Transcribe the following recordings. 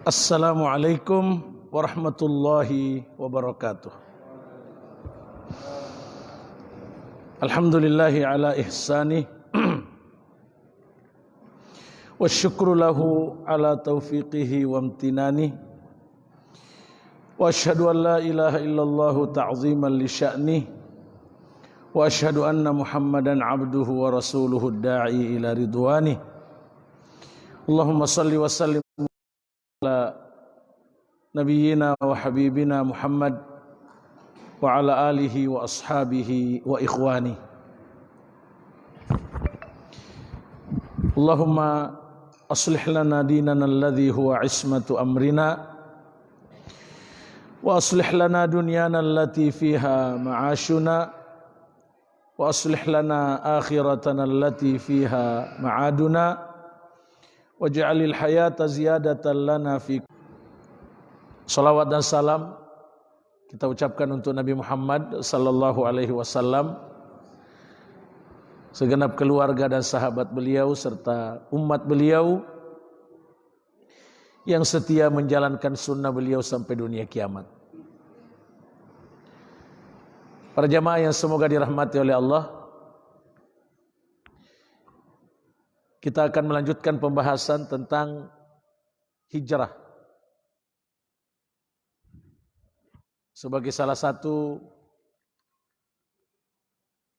Assalamualaikum warahmatullahi wabarakatuh. Alhamdulillahi ala ihsanih wa syukru lahu ala taufiqihi wa amtinani wa ashhadu an la ilaha illallah ta'ziman li sya'nih wa ashhadu anna Muhammadan abduhu wa rasuluhu da'i ila ridwanih. Allahumma salli wa sallim ala nabiyyina wa habibina Muhammad wa ala alihi wa ashabihi wa ikhwani. Allahumma aslih lana dinana alladhi huwa ismatu amrina wa aslih lana dunyana allati fiha ma'ashuna wa aslih lana akhiratana allati fiha ma'aduna waj'alil hayata ziyadatan lana fi. Salawat dan salam kita ucapkan untuk Nabi Muhammad sallallahu alaihi wasallam, segenap keluarga dan sahabat beliau serta umat beliau yang setia menjalankan sunnah beliau sampai dunia kiamat. Para jamaah yang semoga dirahmati oleh Allah, kita akan melanjutkan pembahasan tentang hijrah sebagai salah satu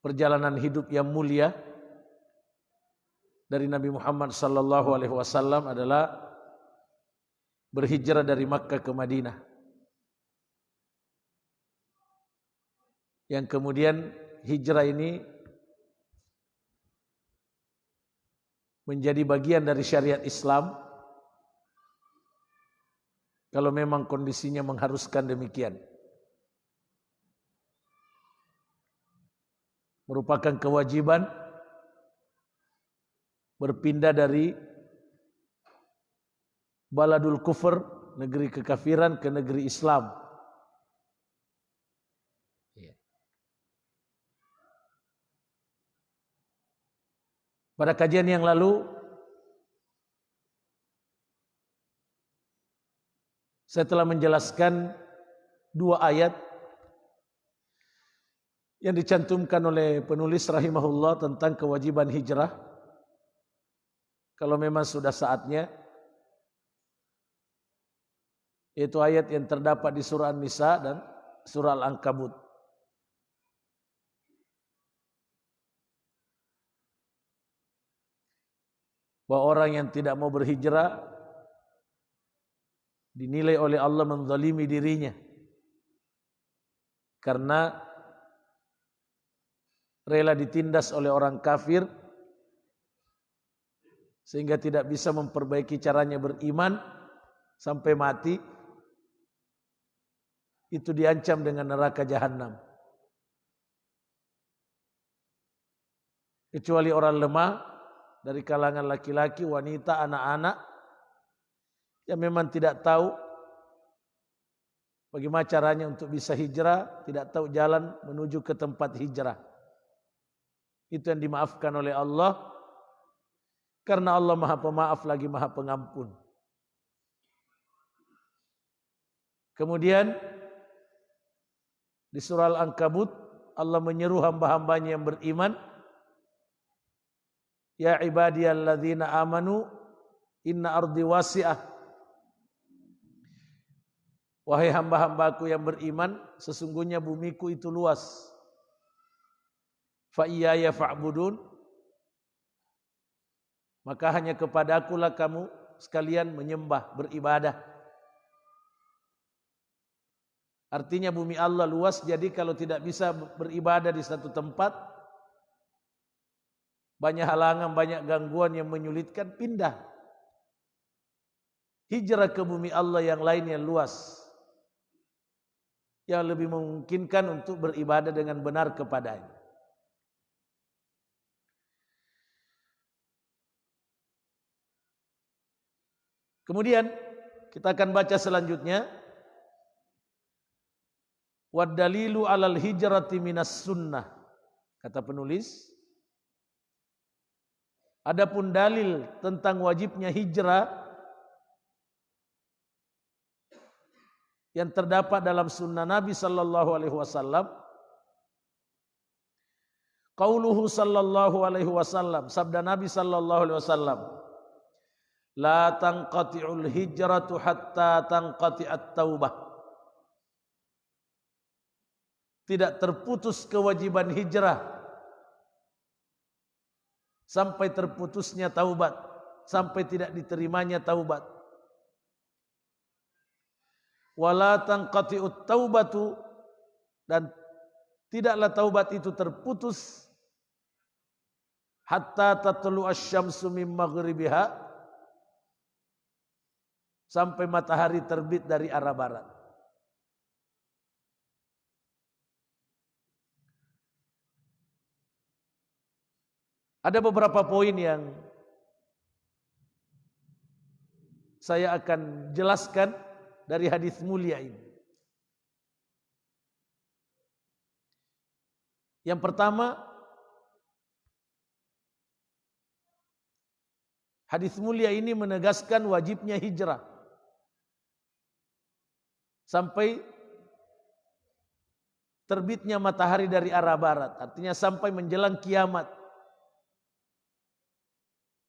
perjalanan hidup yang mulia dari Nabi Muhammad sallallahu alaihi wasallam adalah berhijrah dari Makkah ke Madinah. Yang kemudian hijrah ini menjadi bagian dari syariat Islam kalau memang kondisinya mengharuskan demikian. Merupakan kewajiban berpindah dari baladul kufur, negeri kekafiran, ke negeri Islam. Pada kajian yang lalu saya telah menjelaskan dua ayat yang dicantumkan oleh penulis rahimahullah tentang kewajiban hijrah kalau memang sudah saatnya, yaitu ayat yang terdapat di surah An-Nisa dan surah Al-Ankabut. Bahwa orang yang tidak mau berhijrah dinilai oleh Allah menzalimi dirinya karena rela ditindas oleh orang kafir sehingga tidak bisa memperbaiki caranya beriman sampai mati. Itu diancam dengan neraka jahanam. Kecuali orang lemah dari kalangan laki-laki, wanita, anak-anak yang memang tidak tahu bagaimana caranya untuk bisa hijrah, tidak tahu jalan menuju ke tempat hijrah. Itu yang dimaafkan oleh Allah karena Allah Maha Pemaaf lagi Maha Pengampun. Kemudian di surah Al-Ankabut Allah menyeru hamba-hambanya yang beriman, ya ibadiyalladzina amanu inna ardi wasi'ah. Wahai hamba-hambaku yang beriman, sesungguhnya bumiku itu luas. Fa iyaya fa'budun, maka hanya kepadakulah kamu sekalian menyembah, beribadah. Artinya bumi Allah luas, jadi kalau tidak bisa beribadah di satu tempat, banyak halangan, banyak gangguan yang menyulitkan, pindah. Hijrah ke bumi Allah yang lain yang luas, yang lebih memungkinkan untuk beribadah dengan benar kepadanya. Kemudian kita akan baca selanjutnya. Wad dalilu alal hijrati minas sunnah. Kata penulis, adapun dalil tentang wajibnya hijrah yang terdapat dalam sunnah Nabi sallallahu alaihi wasallam, qauluhu sallallahu alaihi wasallam, sabda Nabi sallallahu alaihi wasallam, la tanqati'ul hijratu hatta tanqati'at taubah. Tidak terputus kewajiban hijrah sampai terputusnya taubat, sampai tidak diterimanya taubat. Wala tanqati'ut taubatu, dan tidaklah taubat itu terputus hatta tatlu asy-syamsu min maghribiha, sampai matahari terbit dari arah barat. Ada beberapa poin yang saya akan jelaskan dari hadis mulia ini. Yang pertama, hadis mulia ini menegaskan wajibnya hijrah sampai terbitnya matahari dari arah barat, artinya sampai menjelang kiamat.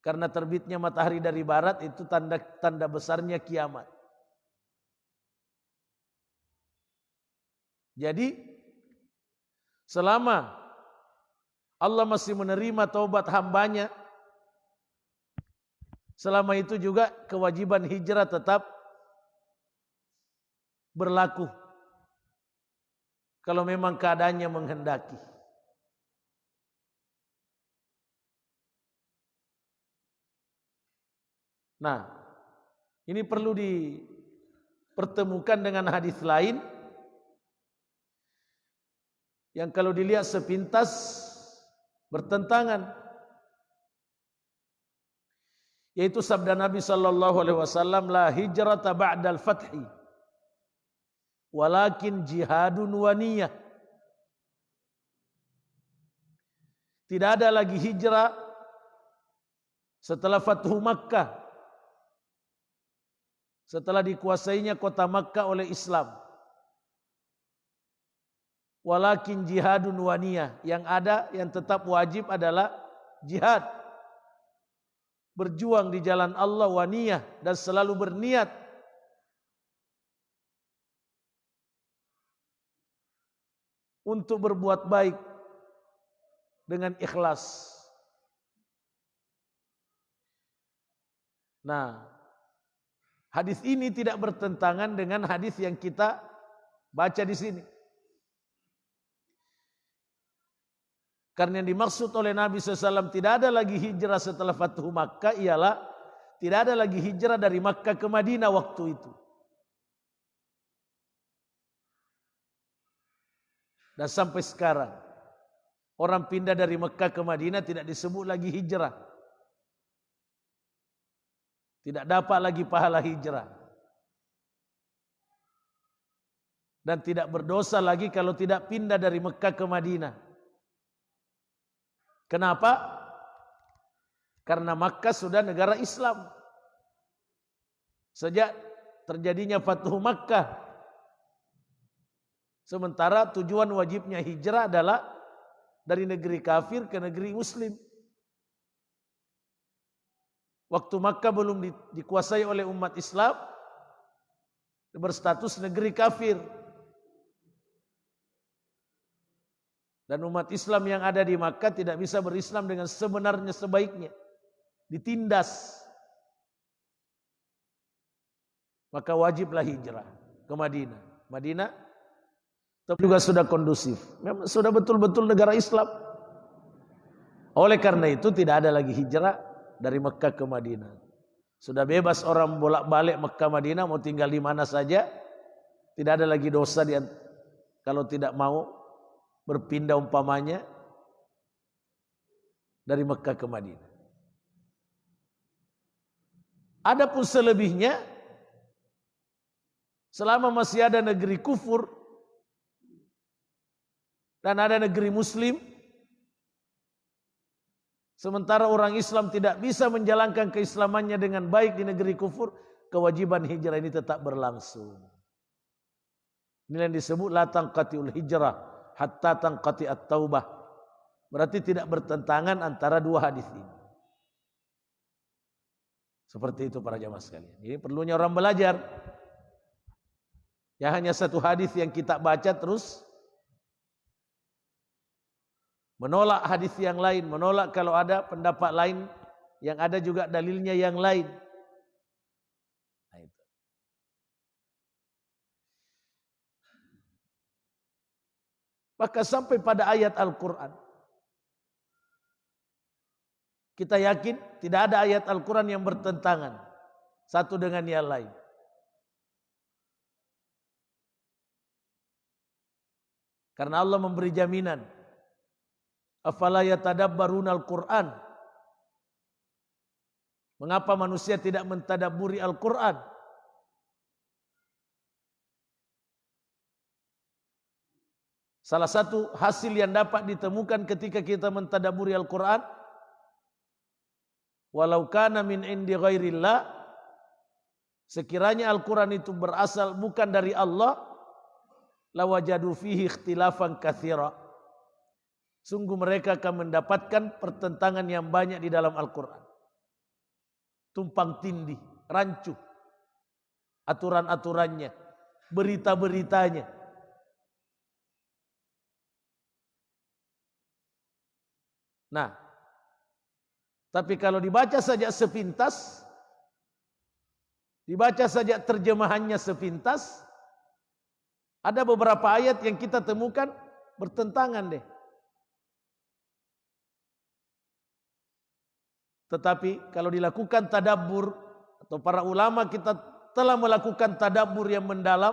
Karena terbitnya matahari dari barat itu tanda besarnya kiamat. Jadi selama Allah masih menerima taubat hambanya, selama itu juga kewajiban hijrah tetap berlaku. Kalau memang keadaannya menghendaki. Nah, ini perlu dipertemukan dengan hadis lain yang kalau dilihat sepintas bertentangan, yaitu sabda Nabi sallallahu alaihi wasallam, la hijrata ba'dal fathi walakin jihadun wa niyah. Tidak ada lagi hijrah setelah Fathu Makkah, setelah dikuasainya kota Makkah oleh Islam. Walakin jihadun wa niyah, yang ada, yang tetap wajib adalah jihad, berjuang di jalan Allah, wa niyah, dan selalu berniat untuk berbuat baik dengan ikhlas. Nah, hadis ini tidak bertentangan dengan hadis yang kita baca di sini. Karena yang dimaksud oleh Nabi SAW tidak ada lagi hijrah setelah Fathu Makkah ialah tidak ada lagi hijrah dari Makkah ke Madinah waktu itu. Dan sampai sekarang orang pindah dari Makkah ke Madinah tidak disebut lagi hijrah. Tidak dapat lagi pahala hijrah. Dan tidak berdosa lagi kalau tidak pindah dari Mekah ke Madinah. Kenapa? Karena Makkah sudah negara Islam. Sejak terjadinya Fathu Makkah. Sementara tujuan wajibnya hijrah adalah dari negeri kafir ke negeri Muslim. Waktu Makkah belum dikuasai oleh umat Islam, berstatus negeri kafir. Dan umat Islam yang ada di Makkah tidak bisa berislam dengan sebenarnya sebaiknya. Ditindas. Maka wajiblah hijrah ke Madinah. Madinah juga sudah kondusif. Memang sudah betul-betul negara Islam. Oleh karena itu tidak ada lagi hijrah dari Mekah ke Madinah. Sudah bebas orang bolak-balik Mekah Madinah, mau tinggal di mana saja. Tidak ada lagi dosa kalau tidak mau berpindah umpamanya dari Mekah ke Madinah. Adapun selebihnya, selama masih ada negeri kufur dan ada negeri Muslim, Sementara orang Islam tidak bisa menjalankan keislamannya dengan baik di negeri kufur, kewajiban hijrah ini tetap berlangsung. Ini yang disebut la tanqati'ul hijrah hatta tanqati'at taubah. Berarti tidak bertentangan antara dua hadis ini. Seperti itu para jamaah sekalian. Ini perlunya orang belajar. Ya hanya satu hadis yang kita baca terus menolak hadis yang lain, menolak kalau ada pendapat lain yang ada juga dalilnya yang lain. Nah, itu. Maka sampai pada ayat Al-Quran, kita yakin tidak ada ayat Al-Quran yang bertentangan satu dengan yang lain. Karena Allah memberi jaminan. Afala yatadabbaruna al-Qur'an. Mengapa manusia tidak mentadabburi Al-Qur'an? Salah satu hasil yang dapat ditemukan ketika kita mentadabburi Al-Qur'an, walau kana min indi ghairillah, sekiranya Al-Qur'an itu berasal bukan dari Allah, lawajadu fihi ikhtilafan katsira. Sungguh mereka akan mendapatkan pertentangan yang banyak di dalam Al-Quran. Tumpang tindih, rancu, aturan-aturannya, berita-beritanya. Nah, tapi kalau dibaca saja sepintas, dibaca saja terjemahannya sepintas, ada beberapa ayat yang kita temukan bertentangan deh. Tetapi kalau dilakukan tadabbur, atau para ulama kita telah melakukan tadabbur yang mendalam,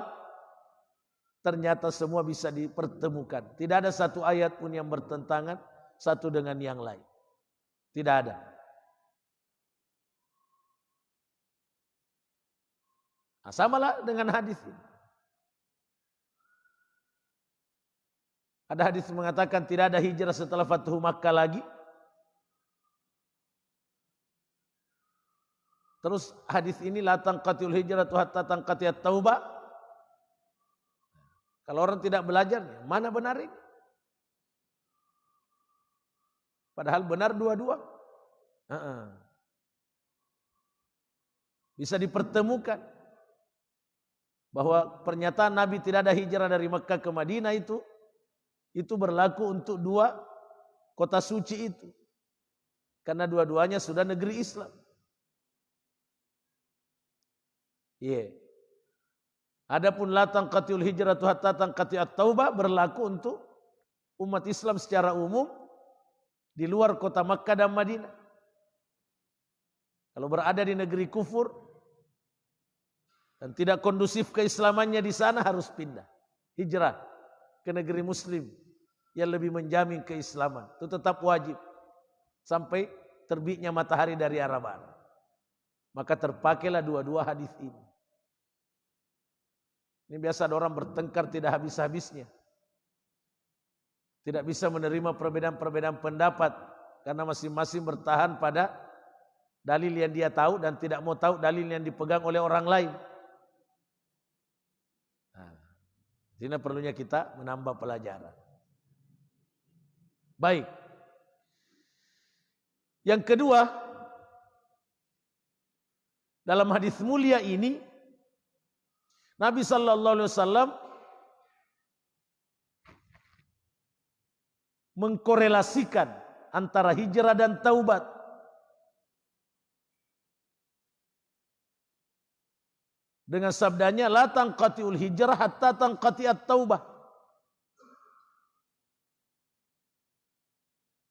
ternyata semua bisa dipertemukan. Tidak ada satu ayat pun yang bertentangan satu dengan yang lain. Tidak ada. Nah, samalah dengan hadis ini. Ada hadis mengatakan tidak ada hijrah setelah Fathu Makkah lagi. Terus hadis ini la tanqatiul hijratu hatta tanqatiyat taubah. Kalau orang tidak belajar, mana benar ini? Padahal benar dua-dua. Bisa dipertemukan bahwa pernyataan Nabi tidak ada hijrah dari Mekah ke Madinah itu berlaku untuk dua kota suci itu. Karena dua-duanya sudah negeri Islam. Adapun la tanqatiul hijratu hatta tanqati'at taubah berlaku untuk umat Islam secara umum di luar kota Makkah dan Madinah. Kalau berada di negeri kufur dan tidak kondusif keislamannya di sana, harus pindah, hijrah ke negeri muslim yang lebih menjamin keislaman. Itu tetap wajib sampai terbitnya matahari dari arah barat. Maka terpakailah dua-dua hadis ini. Ini biasa ada orang bertengkar tidak habis-habisnya. Tidak bisa menerima perbedaan-perbedaan pendapat karena masing-masing bertahan pada dalil yang dia tahu dan tidak mau tahu dalil yang dipegang oleh orang lain. Nah, sini perlunya kita menambah pelajaran. Baik. Yang kedua, dalam hadis mulia ini Nabi sallallahu alaihi wasallam mengkorelasikan antara hijrah dan taubat. Dengan sabdanya la tanqatiul hijrah hatta tanqati'at taubah.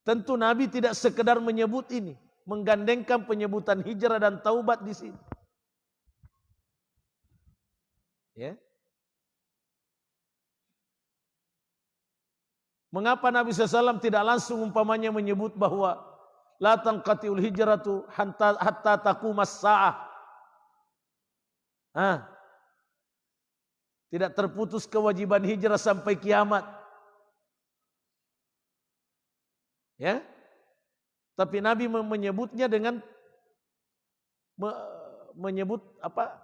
Tentu Nabi tidak sekedar menyebut ini, menggandengkan penyebutan hijrah dan taubat di sini. Ya. Mengapa Nabi SAW tidak langsung umpamanya menyebut bahwa la tanqatiul hijratu hatta taqumas sa'ah. Tidak terputus kewajiban hijrah sampai kiamat. Ya. Tapi Nabi menyebutnya dengan menyebut apa?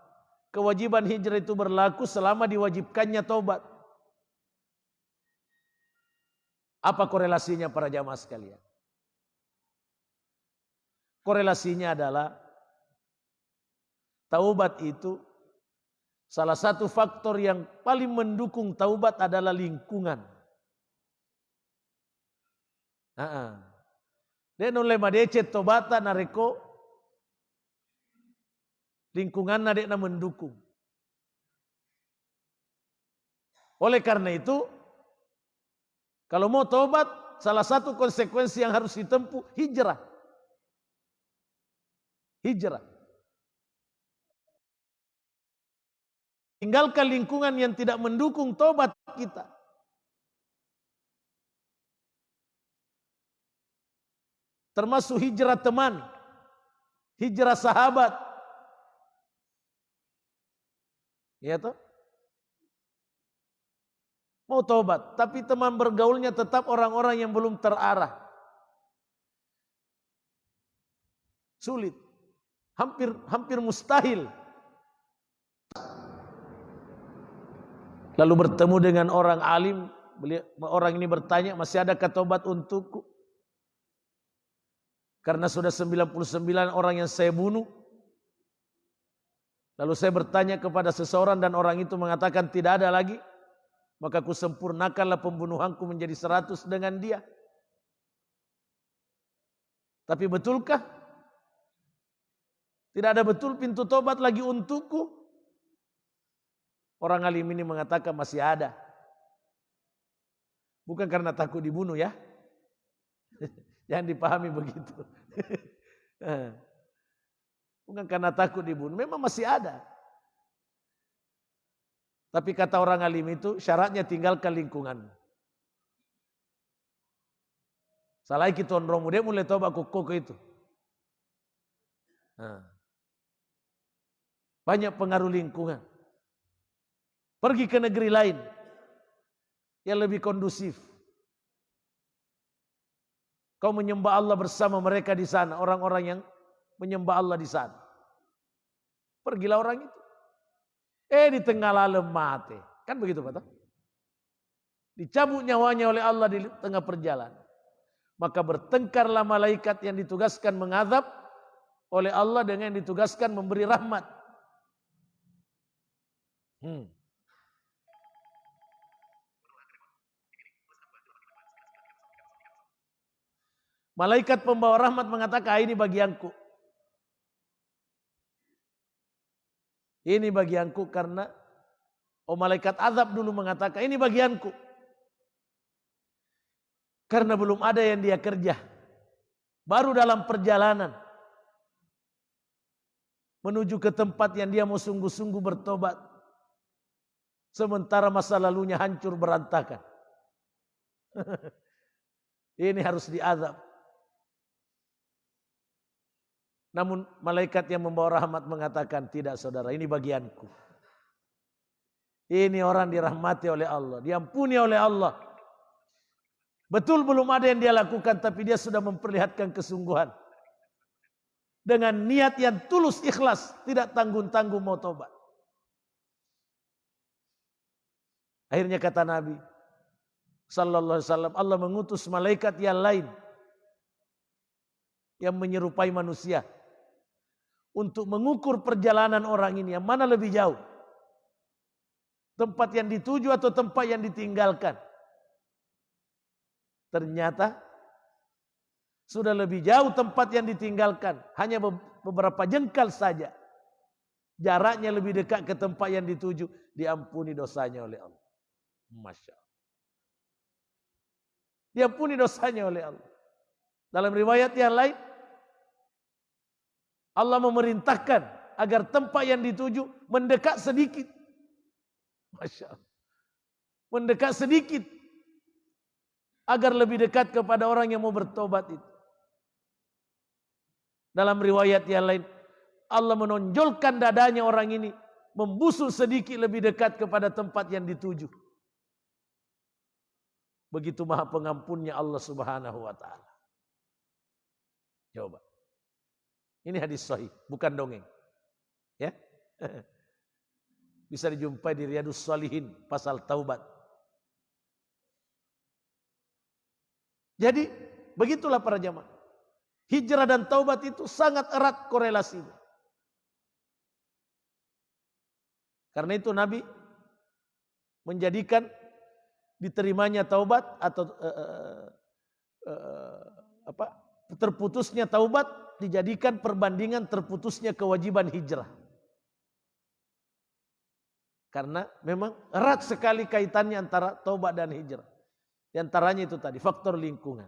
Kewajiban hijrah itu berlaku selama diwajibkannya taubat. Apa korelasinya para jamaah sekalian? Korelasinya adalah taubat itu salah satu faktor yang paling mendukung taubat adalah lingkungan. Dan oleh madece tobata nareko lingkungan nadekna mendukung. Oleh karena itu, kalau mau tobat, salah satu konsekuensi yang harus ditempuh hijrah. Hijrah. Tinggalkan lingkungan yang tidak mendukung tobat kita. Termasuk hijrah teman, hijrah sahabat. Ya toh? Mau tobat, tapi teman bergaulnya tetap orang-orang yang belum terarah. Sulit. Hampir mustahil. Lalu bertemu dengan orang alim, orang ini bertanya, masih adakah tobat untukku? Karena sudah 99 orang yang saya bunuh. Lalu saya bertanya kepada seseorang dan orang itu mengatakan tidak ada lagi. Maka ku sempurnakanlah pembunuhanku menjadi 100 dengan dia. Tapi betulkah? Tidak ada betul pintu tobat lagi untukku? Orang alim ini mengatakan masih ada. Bukan karena takut dibunuh ya. Jangan dipahami begitu. Bukan karena takut dibunuh, memang masih ada. Tapi kata orang alim itu syaratnya tinggalkan lingkungan. Salah kita onromu dia mulai tobat koko itu. Banyak pengaruh lingkungan. Pergi ke negeri lain yang lebih kondusif. Kau menyembah Allah bersama mereka di sana, orang-orang yang menyembah Allah di sana. Pergilah orang itu. Di tengah lalem mati. Kan begitu Pak? Dicabut nyawanya oleh Allah di tengah perjalanan. Maka bertengkarlah malaikat yang ditugaskan mengadab oleh Allah dengan yang ditugaskan memberi rahmat. Malaikat pembawa rahmat mengatakan, ini bagianku. Ini bagianku karena malaikat azab dulu mengatakan, ini bagianku. Karena belum ada yang dia kerja. Baru dalam perjalanan. Menuju ke tempat yang dia mau sungguh-sungguh bertobat. Sementara masa lalunya hancur berantakan. Ini harus diazab. Namun malaikat yang membawa rahmat mengatakan, tidak saudara, ini bagianku. Ini orang dirahmati oleh Allah, diampuni oleh Allah. Betul belum ada yang dia lakukan, tapi dia sudah memperlihatkan kesungguhan. Dengan niat yang tulus ikhlas, tidak tanggung-tanggung mau tobat. Akhirnya kata Nabi sallallahu alaihi wasallam, Allah mengutus malaikat yang lain yang menyerupai manusia untuk mengukur perjalanan orang ini yang mana lebih jauh. Tempat yang dituju atau tempat yang ditinggalkan. Ternyata sudah lebih jauh tempat yang ditinggalkan. Hanya beberapa jengkal saja. Jaraknya lebih dekat ke tempat yang dituju. Diampuni dosanya oleh Allah. Masya Allah. Diampuni dosanya oleh Allah. Dalam riwayat yang lain, Allah memerintahkan agar tempat yang dituju mendekat sedikit. Masya Allah. Mendekat sedikit. Agar lebih dekat kepada orang yang mau bertobat itu. Dalam riwayat yang lain, Allah menonjolkan dadanya orang ini. Membusuk sedikit lebih dekat kepada tempat yang dituju. Begitu maha pengampunnya Allah subhanahu wa ta'ala. Coba. Ini hadis sahih, bukan dongeng. Ya. Bisa dijumpai di Riyadhus Shalihin pasal taubat. Jadi, begitulah para jamaah. Hijrah dan taubat itu sangat erat korelasinya. Karena itu Nabi menjadikan diterimanya taubat atau terputusnya taubat dijadikan perbandingan terputusnya kewajiban hijrah. Karena memang erat sekali kaitannya antara taubat dan hijrah. Di antaranya itu tadi, faktor lingkungan.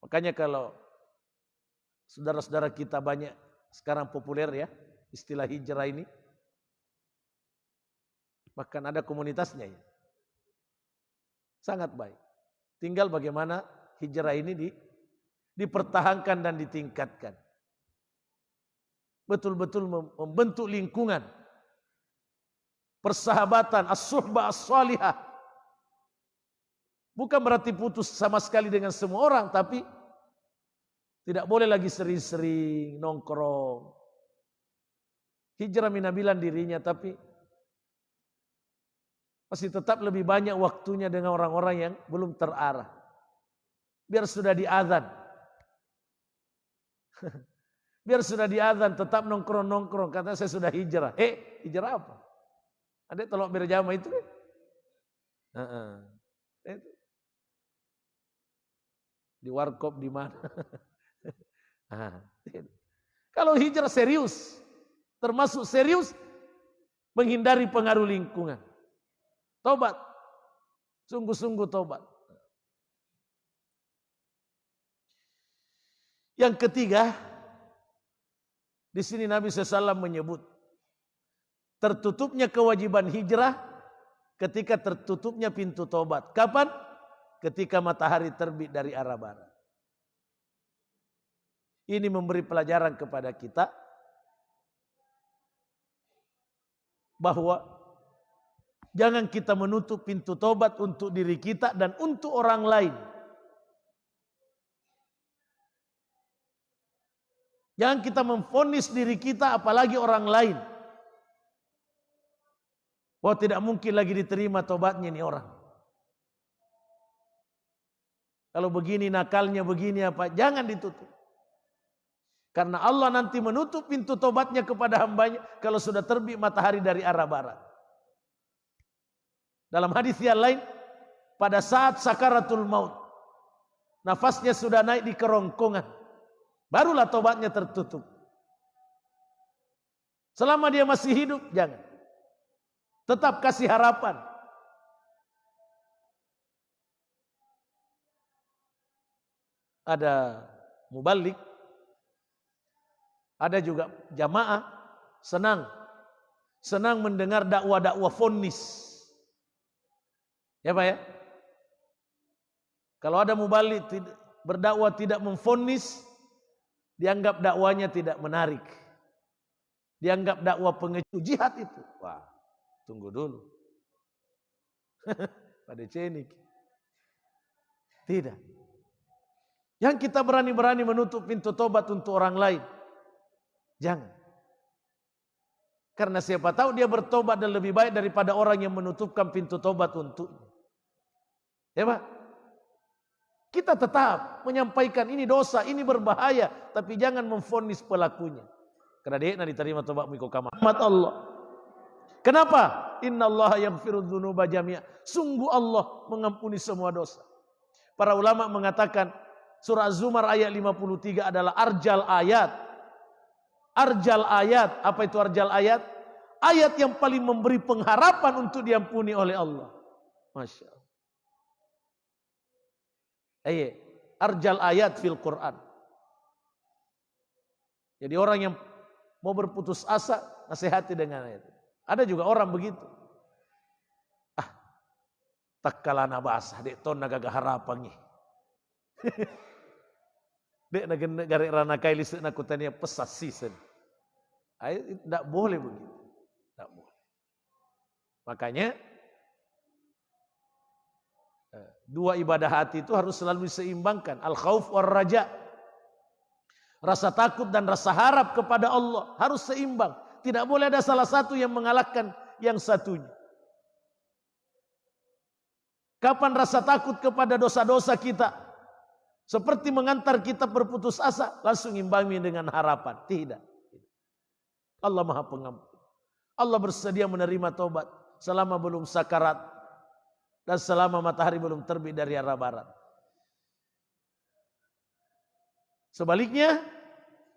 Makanya kalau saudara-saudara kita banyak sekarang populer ya, istilah hijrah ini. Bahkan ada komunitasnya ya. Sangat baik. Tinggal bagaimana hijrah ini dipertahankan dan ditingkatkan. Betul-betul membentuk lingkungan. Persahabatan, as-suhbah as-salihah. Bukan berarti putus sama sekali dengan semua orang, tapi tidak boleh lagi sering-sering nongkrong. Hijrah minabilan dirinya, tapi masih tetap lebih banyak waktunya dengan orang-orang yang belum terarah. Biar sudah diazan. Biar sudah diazan tetap nongkrong-nongkrong. Katanya saya sudah hijrah. Hijrah apa? Ada tolok berjamaah itu. Itu. Di warkop di mana? Kalau hijrah serius. Termasuk serius menghindari pengaruh lingkungan. Tobat. Sungguh-sungguh tobat. Yang ketiga, di sini Nabi SAW menyebut tertutupnya kewajiban hijrah ketika tertutupnya pintu tobat. Kapan? Ketika matahari terbit dari arah barat. Ini memberi pelajaran kepada kita bahwa jangan kita menutup pintu tobat untuk diri kita dan untuk orang lain. Jangan kita memvonis diri kita apalagi orang lain. Bahwa tidak mungkin lagi diterima tobatnya ini orang. Kalau begini nakalnya begini apa, jangan ditutup. Karena Allah nanti menutup pintu tobatnya kepada hambanya kalau sudah terbit matahari dari arah barat. Dalam hadis yang lain, pada saat sakaratul maut, nafasnya sudah naik di kerongkongan, barulah tobatnya tertutup. Selama dia masih hidup, jangan. Tetap kasih harapan. Ada mubalik, ada juga jamaah senang mendengar dakwah-dakwah vonis. Ya Pak ya? Kalau ada mubalik berdakwah tidak memvonis, dianggap dakwanya tidak menarik. Dianggap dakwah pengecut jihad itu. Wah, tunggu dulu. Pada cenik. Tidak. Yang kita berani-berani menutup pintu tobat untuk orang lain. Jangan. Karena siapa tahu dia bertobat dan lebih baik daripada orang yang menutupkan pintu tobat untuknya. Ya Pak? Kita tetap menyampaikan ini dosa, ini berbahaya. Tapi jangan memvonis pelakunya. Karena dia nak diterima tobat miko kama. Rahmat Allah. Kenapa? Inna Allah yaghfiru dzunuba jami'a. Sungguh Allah mengampuni semua dosa. Para ulama mengatakan surah Az-Zumar ayat 53 adalah arjal ayat. Arjal ayat. Apa itu arjal ayat? Ayat yang paling memberi pengharapan untuk diampuni oleh Allah. Masya Allah. Arjal ayat fil Quran. Jadi orang yang mau berputus asa, nasihati dengan ayat. Ada juga orang begitu. Tak kalana basah, dek ton naga harapan ni. Dek negara rana kaili nak kutanya pesat season. Tidak boleh begitu. Tidak boleh. Makanya Dua ibadah hati itu harus selalu diseimbangkan. Al-khauf war raja. Rasa takut dan rasa harap kepada Allah harus seimbang. Tidak boleh ada salah satu yang mengalahkan yang satunya. Kapan rasa takut kepada dosa-dosa kita seperti mengantar kita berputus asa, langsung imbangi dengan harapan. Tidak. Allah Maha Pengampun. Allah bersedia menerima taubat selama belum sakarat dan selama matahari belum terbit dari arah barat. Sebaliknya,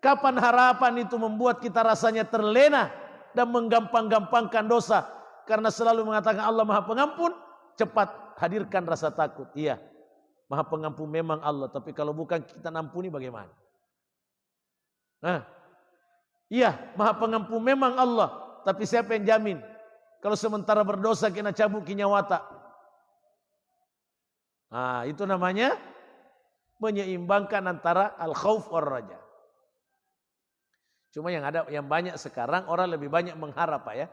kapan harapan itu membuat kita rasanya terlena dan menggampang-gampangkan dosa karena selalu mengatakan Allah Maha Pengampun, cepat hadirkan rasa takut. Iya, Maha Pengampun memang Allah, tapi kalau bukan kita nampuni bagaimana? Iya, Maha Pengampun memang Allah, tapi siapa yang jamin kalau sementara berdosa kena cabut kinyawata? Itu namanya menyeimbangkan antara al-khauf war raja. Cuma yang banyak sekarang orang lebih banyak mengharap, Pak ya.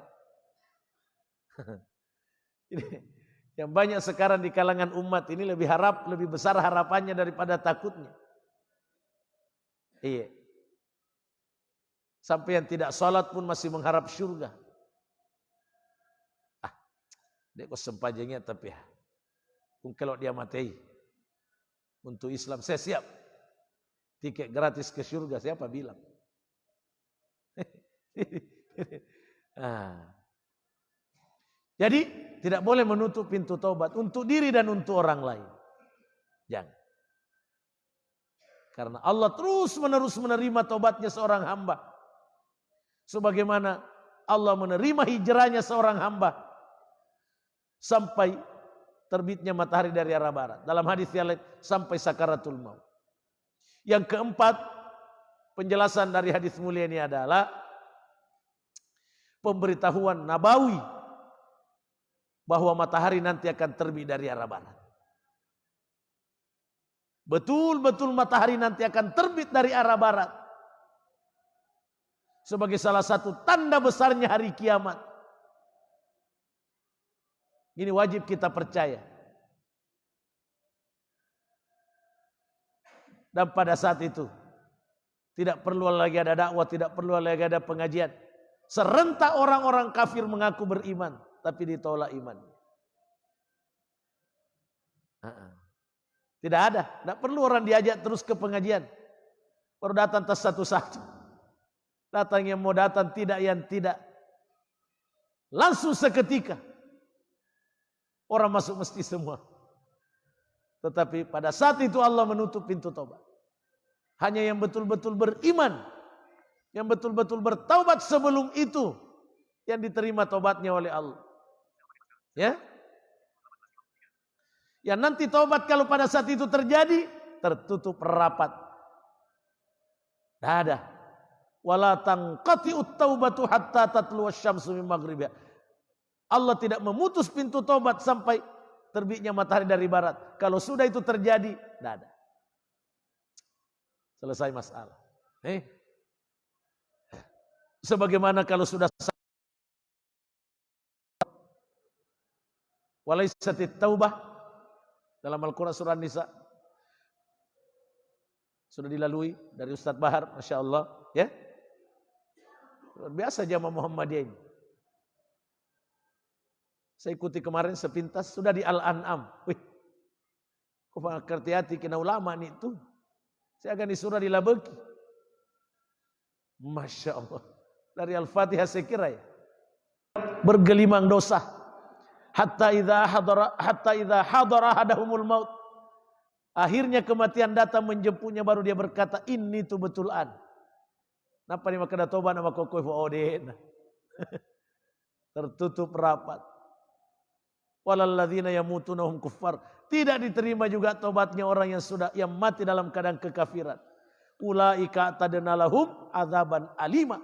Yang banyak sekarang di kalangan umat ini lebih besar harapannya daripada takutnya. Iya. Sampai yang tidak sholat pun masih mengharap syurga. Dia kok sempajengnya tapi kalau dia mati untuk Islam saya siap. Tiket gratis ke syurga siapa bilang? Jadi tidak boleh menutup pintu taubat untuk diri dan untuk orang lain. Jangan. Karena Allah terus menerus menerima taubatnya seorang hamba. Sebagaimana Allah menerima hijrahnya seorang hamba sampai terbitnya matahari dari arah barat. Dalam hadis yang lain sampai sakaratul maut. Yang keempat, penjelasan dari hadis mulia ini adalah pemberitahuan nabawi bahwa matahari nanti akan terbit dari arah barat. Betul-betul matahari nanti akan terbit dari arah barat. Sebagai salah satu tanda besarnya hari kiamat. Ini wajib kita percaya. Dan pada saat itu tidak perlu lagi ada dakwah, tidak perlu lagi ada pengajian. Serentak orang-orang kafir mengaku beriman, tapi ditolak iman. Tidak ada, tidak perlu orang diajak terus ke pengajian. Baru datang tas satu-satu. Datang yang mau datang, tidak yang tidak. Langsung seketika. Orang masuk mesti semua. Tetapi pada saat itu Allah menutup pintu taubat. Hanya yang betul-betul beriman, yang betul-betul bertaubat sebelum itu, yang diterima taubatnya oleh Allah. Ya, yang nanti taubat kalau pada saat itu terjadi, tertutup rapat. Tidak ada. Wala tanqati'ut taubatu hatta tatlu asy-syamsu min maghribiha. Allah tidak memutus pintu taubat sampai terbitnya matahari dari barat. Kalau sudah itu terjadi, tidak ada. Selesai masalah. Sebagaimana kalau sudah walaisatit taubah dalam Al-Quran surah Nisa sudah dilalui dari Ustadz Bahar, Masya Allah, ya. Luar biasa jamaah Muhammadiyah ini. Saya ikuti kemarin sepintas sudah di Al-An'am. Wih, kok hati-hati kena ulama nih tuh. Saya akan disuruh dilabeki. Masya Allah. Dari Al-Fatihah saya kira ya. Bergelimang dosa. Hatta idza hadara hadahumul maut. Akhirnya kematian datang menjemputnya baru dia berkata ini tuh betulan. Napa ni maka tobat nama kokoh faodeh. Tertutup rapat. Walalladzina yamutuna hum kuffar. Tidak diterima juga tobatnya orang yang mati dalam keadaan kekafiran. Ulaika atadna lahum adzaban alima.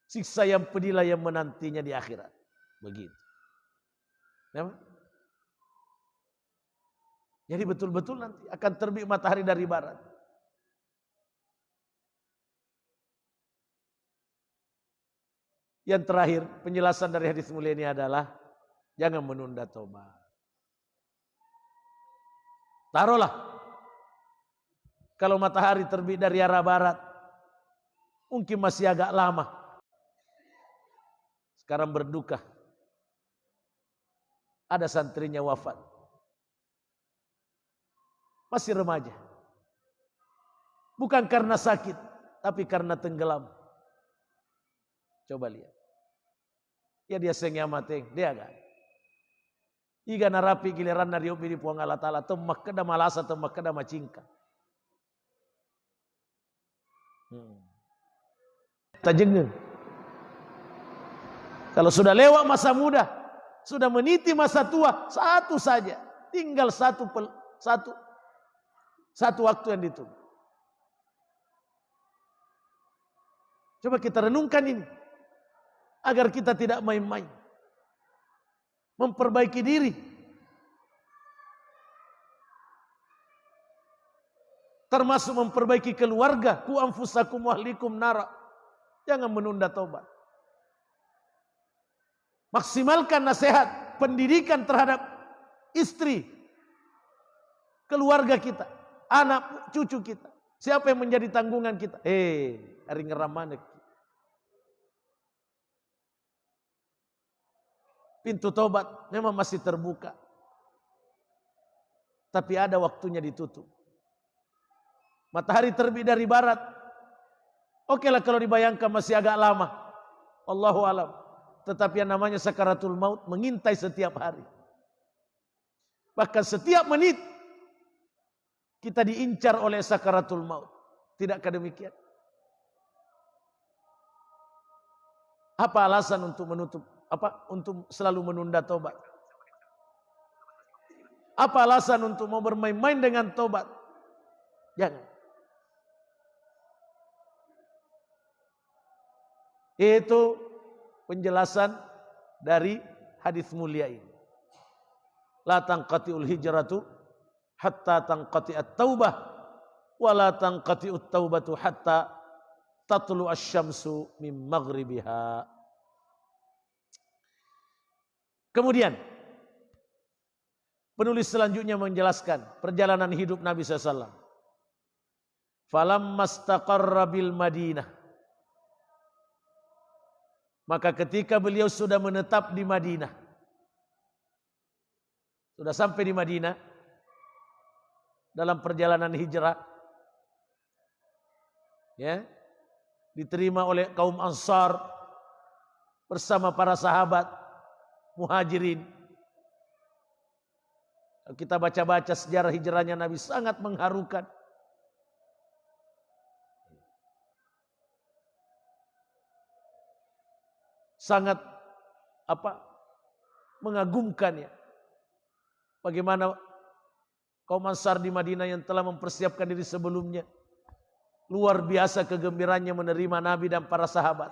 Siksa yang pedihlah yang menantinya di akhirat. Begitu. Ya? Jadi betul-betul nanti akan terbit matahari dari barat. Yang terakhir penjelasan dari hadis mulia ini adalah jangan menunda tobat. Taruhlah kalau matahari terbit dari arah barat, mungkin masih agak lama. Sekarang berduka, ada santrinya wafat, masih remaja. Bukan karena sakit, tapi karena tenggelam. Coba lihat. Ya dia sengya mateng, dia kan. Iga narapi giliran nariup ini puang Allah Ta'ala, temak keda malasa, temak keda macingka. Tajengeng. Kalau sudah lewat masa muda, sudah meniti masa tua, satu saja. Tinggal satu waktu yang ditunggu. Coba kita renungkan ini. Agar kita tidak main-main. Memperbaiki diri. Termasuk memperbaiki keluarga. Ku anfusakum wa ahlikum nara. Jangan menunda tobat. Maksimalkan nasihat, pendidikan terhadap istri, keluarga kita, anak cucu kita. Siapa yang menjadi tanggungan kita? Hari ngeramannya. Pintu tobat memang masih terbuka. Tapi ada waktunya ditutup. Matahari terbit dari barat. Oke lah kalau dibayangkan masih agak lama. Allahu alam. Tetapi yang namanya sakaratul maut mengintai setiap hari. Bahkan setiap menit kita diincar oleh sakaratul maut. Tidakkah demikian? Apa alasan untuk menutup? Untuk selalu menunda tobat? Apa alasan untuk mau bermain-main dengan tobat? Jangan. Itu penjelasan dari hadis mulia ini. La tanqati'ul hijratu hatta tanqati'at taubah wa la tanqati'ut taubatu hatta tatlu asy-syamsu min maghribiha. Kemudian penulis selanjutnya menjelaskan perjalanan hidup Nabi SAW. Falamma istaqarra bil Madinah. Maka ketika beliau sudah menetap di Madinah, sudah sampai di Madinah dalam perjalanan hijrah, ya, diterima oleh kaum Ansar bersama para sahabat Muhajirin. Kita baca-baca sejarah hijrahnya Nabi sangat mengharukan. Sangat mengagumkan ya. Bagaimana kaum Ansar di Madinah yang telah mempersiapkan diri sebelumnya. Luar biasa kegembiraannya menerima Nabi dan para sahabat.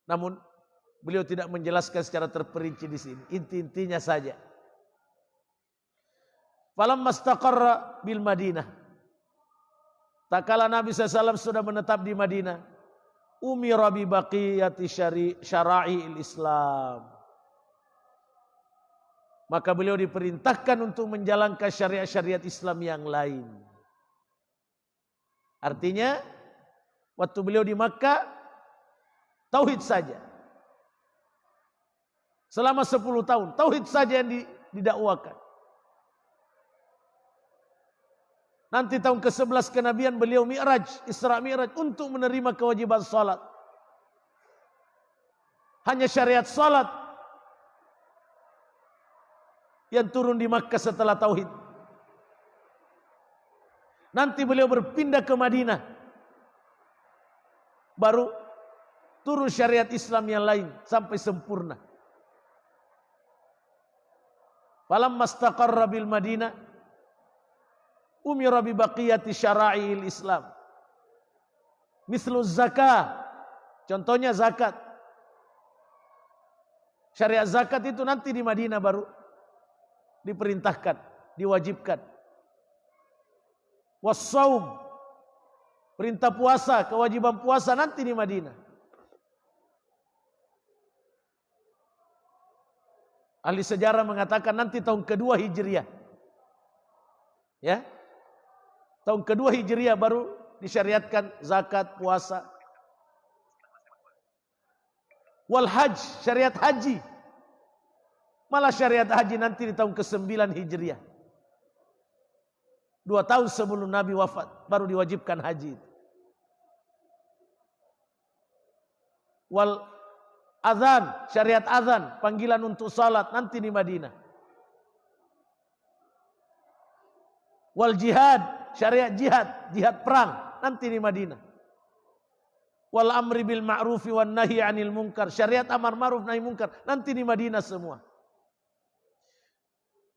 Namun beliau tidak menjelaskan secara terperinci di sini. Inti-intinya saja. Falamma istaqarra bil Madinah. Tak kala Nabi SAW sudah menetap di Madinah. Umira bi baqiyati syara'il Islam. Maka beliau diperintahkan untuk menjalankan syariat-syariat Islam yang lain. Artinya, waktu beliau di Makkah, tauhid saja. Selama 10 tahun, tauhid saja yang didakwakan. Nanti tahun ke-11 kenabian beliau Mi'raj, Isra Mi'raj untuk menerima kewajiban salat. Hanya syariat salat yang turun di Makkah setelah tauhid. Nanti beliau berpindah ke Madinah. Baru turun syariat Islam yang lain sampai sempurna. Falamma istaqarra bil Madinah umira bi baqiyati syara'il Islam. Mislu zakah. Contohnya zakat. Syariat zakat itu nanti di Madinah baru diperintahkan, diwajibkan. Wassaum. Perintah puasa, kewajiban puasa nanti di Madinah. Ahli sejarah mengatakan nanti tahun kedua Hijriah. Ya. Tahun kedua Hijriah baru disyariatkan zakat, puasa. Wal haj, syariat haji. Malah syariat haji nanti di tahun ke-9 Hijriah. 2 tahun sebelum Nabi wafat baru diwajibkan haji. Wal azan, syariat azan, panggilan untuk salat nanti di Madinah. Wal jihad, syariat jihad, jihad perang nanti di Madinah. Wal amri bil ma'rufi wan nahi 'anil munkar, syariat amar ma'ruf nahi munkar nanti di Madinah semua.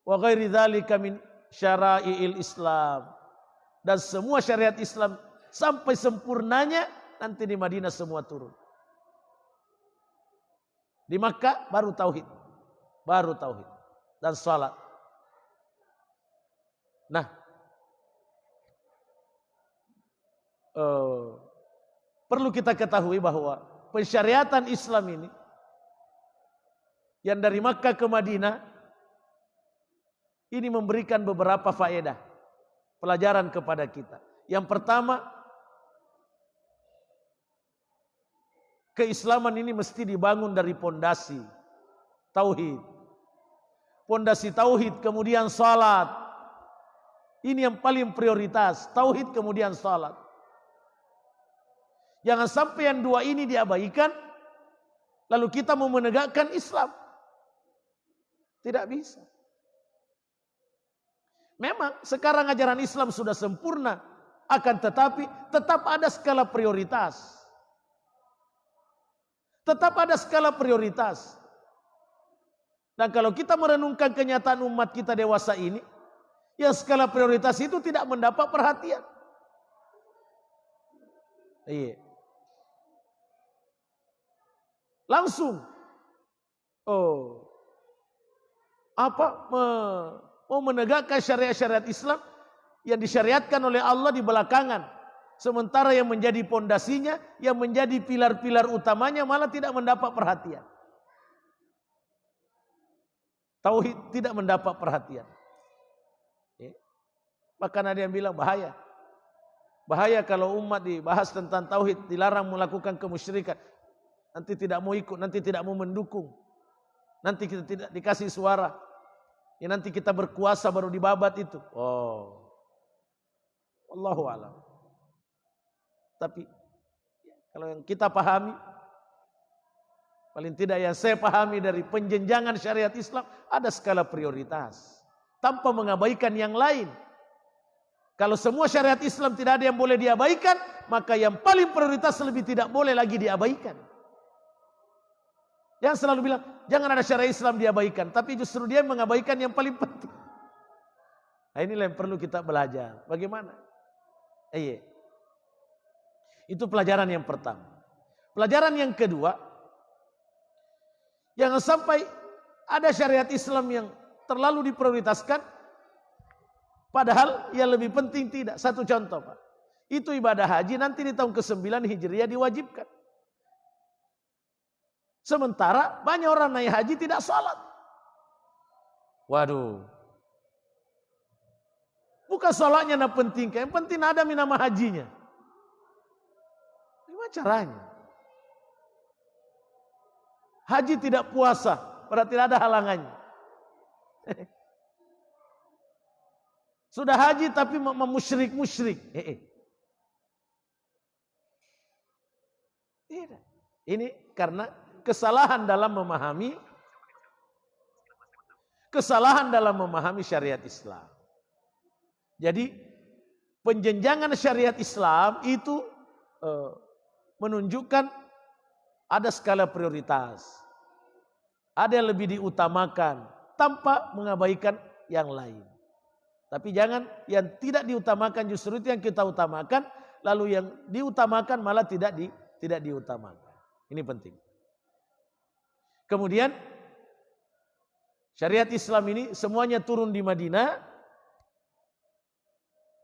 Wa ghairi dzalika min syara'iil Islam, dan semua syariat Islam sampai sempurnanya nanti di Madinah semua turun. Di Makkah baru tauhid dan salat. Nah, perlu kita ketahui bahwa pensyariatan Islam ini yang dari Makkah ke Madinah ini memberikan beberapa faedah, pelajaran kepada kita. Yang pertama, keislaman ini mesti dibangun dari pondasi tauhid. Pondasi tauhid kemudian salat. Ini yang paling prioritas, tauhid kemudian salat. Jangan sampai yang dua ini diabaikan lalu kita mau menegakkan Islam. Tidak bisa. Memang sekarang ajaran Islam sudah sempurna, akan tetapi tetap ada skala prioritas. Tetap ada skala prioritas. Dan kalau kita merenungkan kenyataan umat kita dewasa ini, yang skala prioritas itu tidak mendapat perhatian. Iya. Langsung. Mau menegakkan syariat-syariat Islam yang disyariatkan oleh Allah di belakangan. Sementara yang menjadi pondasinya, yang menjadi pilar-pilar utamanya malah tidak mendapat perhatian. Tauhid tidak mendapat perhatian. Bahkan ada yang bilang bahaya. Bahaya kalau umat dibahas tentang tauhid, dilarang melakukan kemusyrikan. Nanti tidak mau ikut, nanti tidak mau mendukung. Nanti kita tidak dikasih suara. Ya nanti kita berkuasa baru dibabat itu. Wallahu a'lam. Tapi kalau yang kita pahami, paling tidak yang saya pahami dari penjenjangan syariat Islam, ada skala prioritas. Tanpa mengabaikan yang lain. Kalau semua syariat Islam tidak ada yang boleh diabaikan, maka yang paling prioritas lebih tidak boleh lagi diabaikan. Jangan selalu bilang, jangan ada syariat Islam diabaikan. Tapi justru dia mengabaikan yang paling penting. Nah inilah yang perlu kita belajar. Bagaimana? Itu pelajaran yang pertama. Pelajaran yang kedua, jangan sampai ada syariat Islam yang terlalu diprioritaskan, padahal yang lebih penting tidak. Satu contoh Pak, itu ibadah haji nanti di tahun ke-9 Hijriah diwajibkan. Sementara banyak orang naik haji tidak salat. Waduh. Bukan salatnya yang penting, yang penting ada nama hajinya. Gimana caranya? Haji tidak puasa, berarti tidak ada halangannya. Sudah haji tapi memusyrik. Ini karena kesalahan dalam memahami syariat Islam. Jadi penjenjangan syariat Islam itu menunjukkan ada skala prioritas. Ada yang lebih diutamakan tanpa mengabaikan yang lain. Tapi jangan yang tidak diutamakan justru itu yang kita utamakan, lalu yang diutamakan malah tidak diutamakan. Ini penting. Kemudian syariat Islam ini semuanya turun di Madinah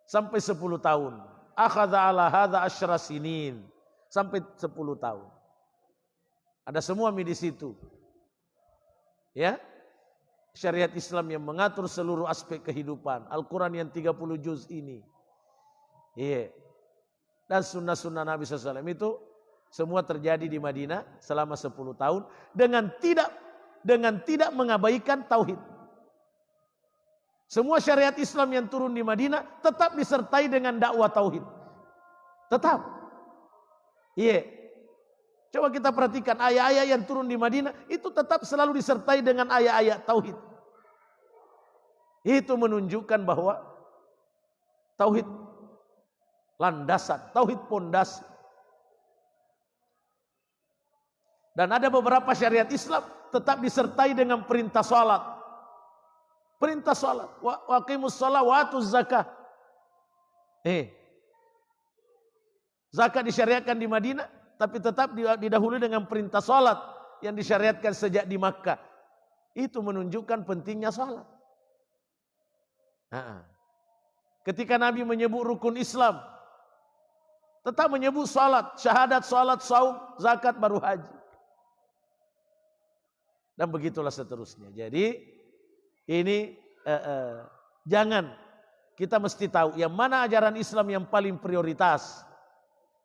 sampai 10 tahun. Akhadha ala hadha asyra sinin, sampai 10 tahun. Ada semua di situ. Ya. syariat Islam yang mengatur seluruh aspek kehidupan. Al-Quran yang 30 juz ini. Iya. Dan sunnah-sunnah Nabi SAW itu semua terjadi di Madinah selama 10 tahun dengan tidak mengabaikan tauhid. Semua syariat Islam yang turun di Madinah tetap disertai dengan dakwah tauhid. Tetap. Iya. Coba kita perhatikan ayat-ayat yang turun di Madinah itu tetap selalu disertai dengan ayat-ayat tauhid. Itu menunjukkan bahwa tauhid landasan, tauhid pondasi. Dan ada beberapa syariat Islam tetap disertai dengan perintah salat. Perintah salat, waqimus shalah wa atuz zakah. Zakat disyariatkan di Madinah, tapi tetap didahului dengan perintah salat yang disyariatkan sejak di Makkah. Itu menunjukkan pentingnya salat. Ketika Nabi menyebut rukun Islam, tetap menyebut salat, syahadat, salat, saum, zakat, baru haji. Dan begitulah seterusnya. Jadi ini jangan, kita mesti tahu yang mana ajaran Islam yang paling prioritas.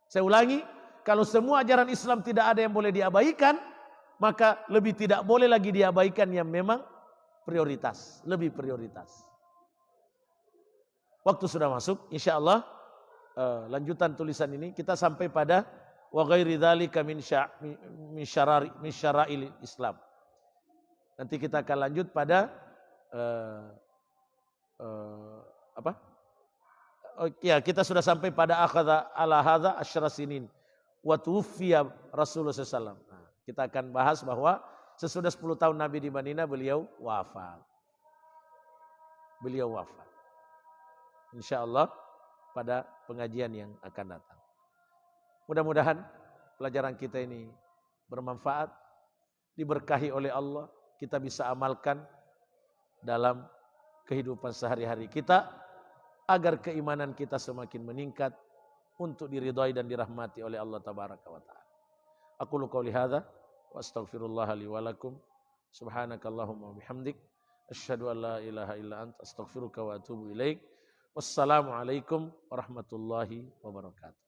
Saya ulangi, kalau semua ajaran Islam tidak ada yang boleh diabaikan, maka lebih tidak boleh lagi diabaikan yang memang prioritas, lebih prioritas. Waktu sudah masuk, insya Allah lanjutan tulisan ini kita sampai pada wa ghairi dzalika min syara'il Islam. Nanti kita akan lanjut pada kita sudah sampai pada akhadha ala hadza asyra sinin wa tuwfiya Rasulullah sallallahu alaihi wasallam. Kita akan bahas bahwa sesudah 10 tahun Nabi di Madinah beliau wafat. Beliau wafat. Insyaallah pada pengajian yang akan datang. Mudah-mudahan pelajaran kita ini bermanfaat, diberkahi oleh Allah, kita bisa amalkan dalam kehidupan sehari-hari kita agar keimanan kita semakin meningkat untuk diridhai dan dirahmati oleh Allah tabaraka wa taala. Aqulu qouli hadza wa astaghfirullah li wa lakum. Subhanakallahumma wa bihamdik asyhadu an la ilaha illa anta astaghfiruka wa atubu ilaik. Wassalamualaikum warahmatullahi wabarakatuh.